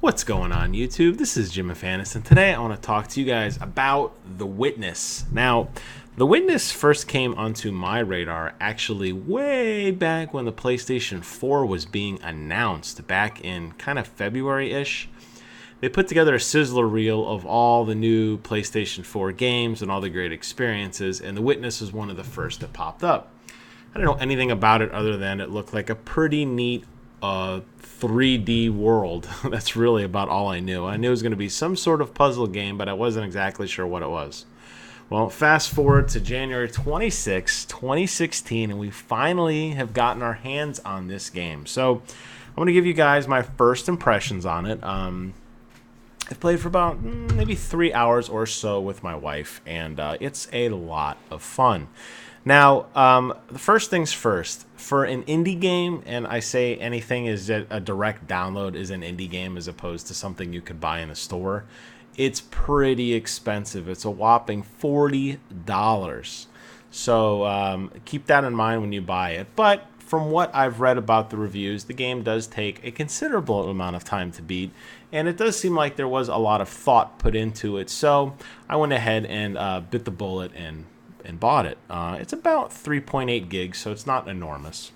What's going on, YouTube? This is Jim Fanis, and today I want to talk to you guys about The Witness. Now, The Witness first came onto my radar actually way back when the PlayStation 4 was being announced, back in kind of February-ish. They put together a sizzler reel of all the new PlayStation 4 games and all the great experiences, and The Witness was one of the first that popped up. I don't know anything about it other than it looked like a pretty neat 3D world. That's really about all I knew. I knew it was going to be some sort of puzzle game, but I wasn't exactly sure what it was. Well, fast forward to January 26, 2016, and we finally have gotten our hands on this game. So I'm going to give you guys my first impressions on it. I've played for about maybe 3 hours or so with my wife, and it's a lot of fun. Now, the first things first, for an indie game, and I say anything is that a direct download is an indie game as opposed to something you could buy in a store, it's pretty expensive. It's a whopping $40. So keep that in mind when you buy it. But from what I've read about the reviews, the game does take a considerable amount of time to beat, and it does seem like there was a lot of thought put into it. So I went ahead and bit the bullet and bought it. It's about 3.8 gigs, so it's not enormous.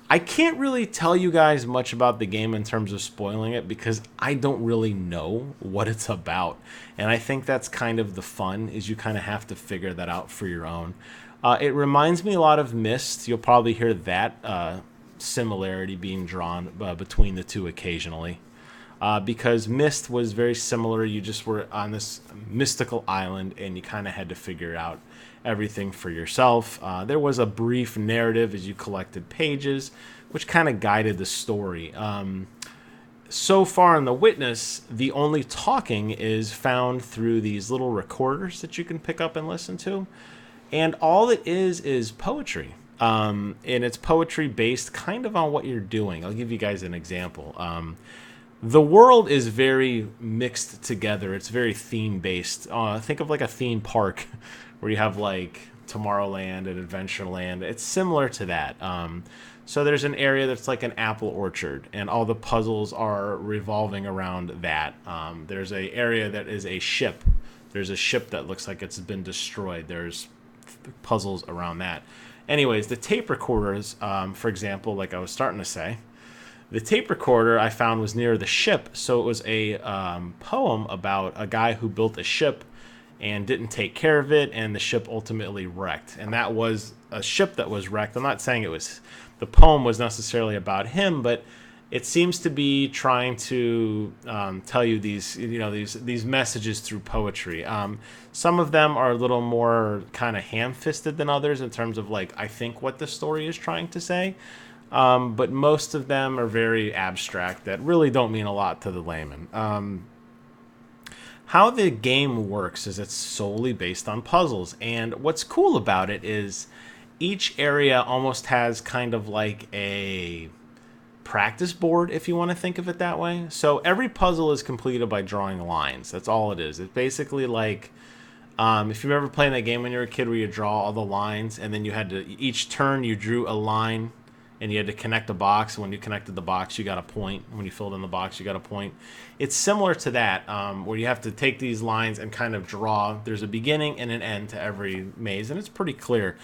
I can't really tell you guys much about the game in terms of spoiling it because I don't really know what it's about. And I think that's kind of the fun, is you kind of have to figure that out for your own. It reminds me a lot of Myst. You'll probably hear that similarity being drawn between the two occasionally. Because Myst was very similar. You just were on this mystical island and you kind of had to figure out everything for yourself. There was a brief narrative as you collected pages, which kind of guided the story. So far in The Witness, the only talking is found through these little recorders that you can pick up and listen to. And all it is poetry. And it's poetry based kind of on what you're doing. I'll give you guys an example. The world is very mixed together. It's very theme-based. Think of like a theme park where you have like Tomorrowland and Adventureland. It's similar to that. So there's an area that's like an apple orchard, and all the puzzles are revolving around that. There's an area that is a ship. There's a ship that looks like it's been destroyed. There's puzzles around that. Anyways, the tape recorders, for example, like I was starting to say, the tape recorder I found was near the ship, so it was a poem about a guy who built a ship and didn't take care of it, and the ship ultimately wrecked. And that was a ship that was wrecked. I'm not saying the poem was necessarily about him, but it seems to be trying to tell you these messages through poetry. Some of them are a little more kind of ham-fisted than others in terms of like I think what the story is trying to say. But most of them are very abstract that really don't mean a lot to the layman. How the game works is it's solely based on puzzles. And what's cool about it is each area almost has kind of like a practice board, if you want to think of it that way. So every puzzle is completed by drawing lines. That's all it is. It's basically like if you've ever played that game when you were a kid where you draw all the lines and then you had to, each turn you drew a line and you had to connect a box. When you connected the box, you got a point. When you filled in the box, you got a point. It's similar to that, where you have to take these lines and kind of draw. There's a beginning and an end to every maze, and it's pretty clear.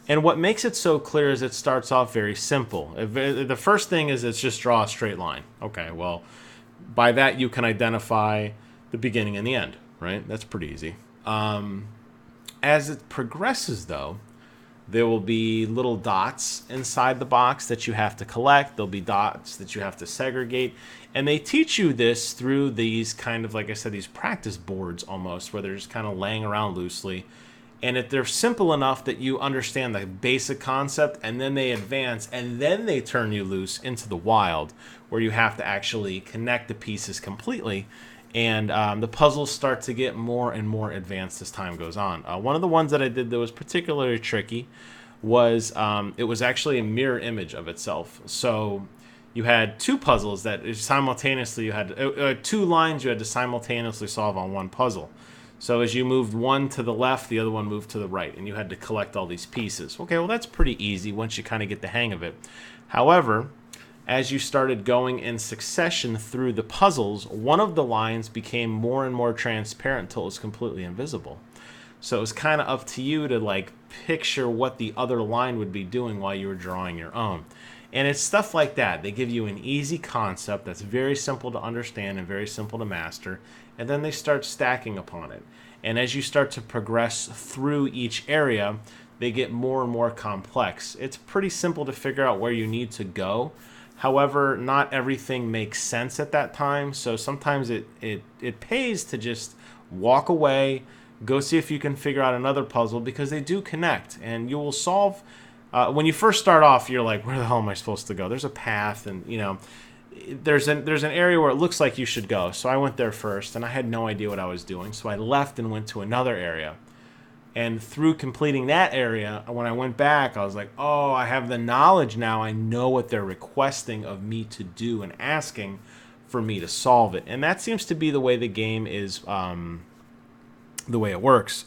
And what makes it so clear is it starts off very simple. The first thing is it's just draw a straight line. Okay, well, by that you can identify the beginning and the end, right? That's pretty easy. As it progresses, though, there will be little dots inside the box that you have to collect. There'll be dots that you have to segregate. And they teach you this through these kind of, like I said, these practice boards almost, where they're just kind of laying around loosely. And if they're simple enough that you understand the basic concept, and then they advance, and then they turn you loose into the wild, where you have to actually connect the pieces completely. And the puzzles start to get more and more advanced as time goes on. One of the ones that I did that was particularly tricky was it was actually a mirror image of itself. So you had two puzzles that simultaneously, you had two lines you had to simultaneously solve on one puzzle. So as you moved one to the left, the other one moved to the right, and you had to collect all these pieces. Okay, well, that's pretty easy once you kind of get the hang of it. However, as you started going in succession through the puzzles, one of the lines became more and more transparent until it was completely invisible. So it was kind of up to you to like picture what the other line would be doing while you were drawing your own. And it's stuff like that. They give you an easy concept that's very simple to understand and very simple to master, and then they start stacking upon it. And as you start to progress through each area, they get more and more complex. It's pretty simple to figure out where you need to go. However, not everything makes sense at that time, so sometimes it pays to just walk away, go see if you can figure out another puzzle, because they do connect, and you will solve. When you first start off, you're like, where the hell am I supposed to go? There's a path, and there's an area where it looks like you should go. So I went there first, and I had no idea what I was doing, so I left and went to another area. And through completing that area, when I went back, I was like, oh, I have the knowledge now. I know what they're requesting of me to do and asking for me to solve it. And that seems to be the way the game is, the way it works.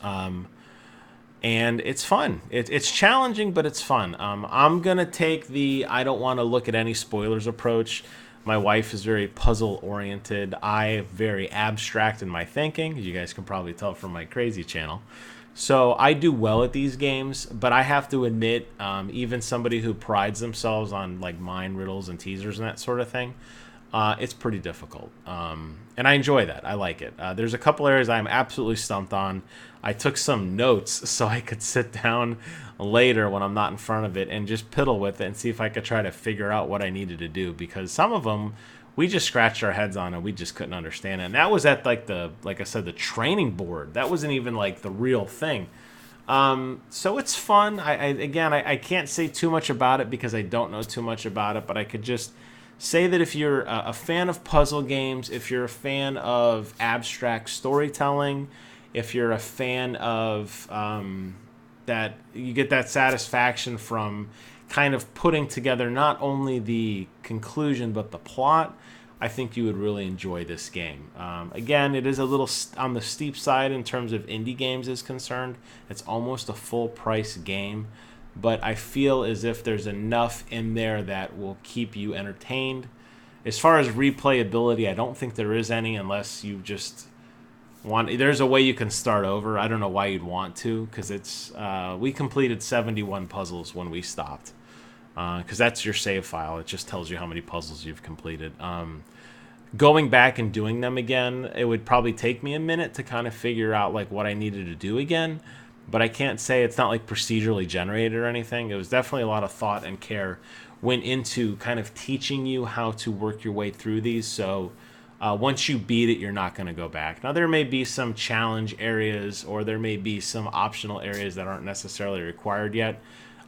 And it's fun. It's challenging, but it's fun. I'm going to take the I don't want to look at any spoilers approach. My wife is very puzzle-oriented. I'm very abstract in my thinking, as you guys can probably tell from my crazy channel. So I do well at these games, but I have to admit, even somebody who prides themselves on like mind riddles and teasers and that sort of thing, it's pretty difficult. And I enjoy that. I like it. There's a couple areas I'm absolutely stumped on. I took some notes so I could sit down later when I'm not in front of it and just piddle with it and see if I could try to figure out what I needed to do, because some of them we just scratched our heads on and we just couldn't understand it. And that was at like I said, the training board. That wasn't even like the real thing. So it's fun. I can't say too much about it because I don't know too much about it, but I could just say that if you're a fan of puzzle games, if you're a fan of abstract storytelling, if you're a fan of that, you get that satisfaction from kind of putting together not only the conclusion but the plot, I think you would really enjoy this game. Again, it is a little on the steep side in terms of indie games is concerned. It's almost a full price game, but I feel as if there's enough in there that will keep you entertained. As far as replayability, I don't think there is any unless you just want. There's a way you can start over. I don't know why you'd want to, because it's we completed 71 puzzles when we stopped, because that's your save file. It just tells you how many puzzles you've completed. Going back and doing them again, it would probably take me a minute to kind of figure out like what I needed to do again. But I can't say it's not like procedurally generated or anything. It was definitely a lot of thought and care went into kind of teaching you how to work your way through these. So once you beat it, you're not going to go back. Now, there may be some challenge areas or there may be some optional areas that aren't necessarily required yet.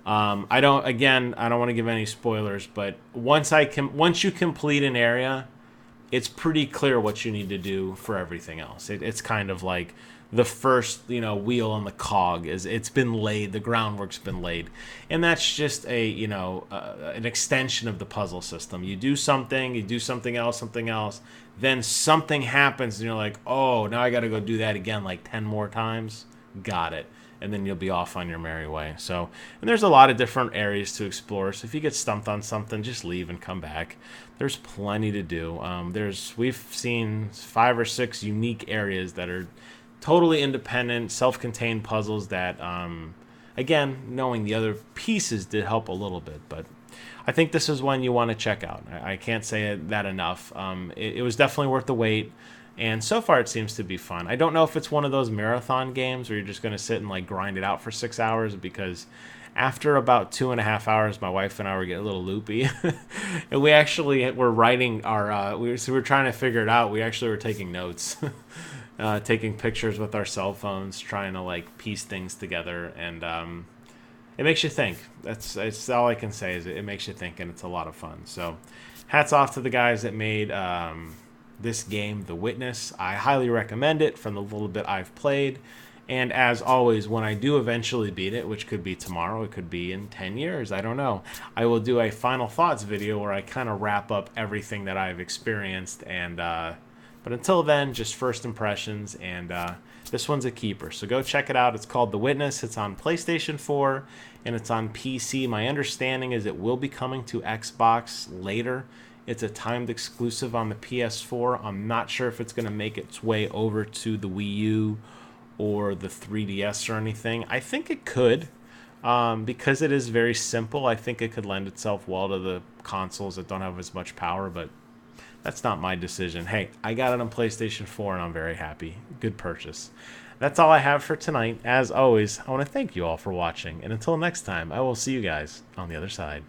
I don't want to give any spoilers, but once you complete an area, it's pretty clear what you need to do for everything else. It's kind of like the first, wheel on the cog it's been laid, the groundwork's been laid, and that's just an extension of the puzzle system. You do something else, then something happens, and you're like, oh, now I got to go do that again like 10 more times. Got it. And then you'll be off on your merry way. So, and there's a lot of different areas to explore. So if you get stumped on something, just leave and come back. There's plenty to do. We've seen 5 or 6 unique areas that are totally independent, self-contained puzzles that, again, knowing the other pieces did help a little bit. But I think this is one you want to check out. I can't say that enough. It was definitely worth the wait. And so far, it seems to be fun. I don't know if it's one of those marathon games where you're just going to sit and like grind it out for 6 hours, because after about 2.5 hours, my wife and I were getting a little loopy. And we actually were writing our, we were trying to figure it out. We actually were taking notes, taking pictures with our cell phones, trying to like piece things together. And it makes you think. That's all I can say is it makes you think, and it's a lot of fun. So hats off to the guys that made this game, The Witness. I highly recommend it from the little bit I've played. And as always, when I do eventually beat it, which could be tomorrow, it could be in 10 years, I don't know, I will do a final thoughts video where I kind of wrap up everything that I've experienced and But until then, just first impressions, and this one's a keeper. So go check it out. It's called The Witness. It's on PlayStation 4, and it's on PC. My understanding is it will be coming to Xbox later. It's a timed exclusive on the PS4. I'm not sure if it's going to make its way over to the Wii U or the 3DS or anything. I think it could. Because it is very simple, I think it could lend itself well to the consoles that don't have as much power, but that's not my decision. Hey, I got it on PlayStation 4 and I'm very happy. Good purchase. That's all I have for tonight. As always, I want to thank you all for watching, and until next time, I will see you guys on the other side.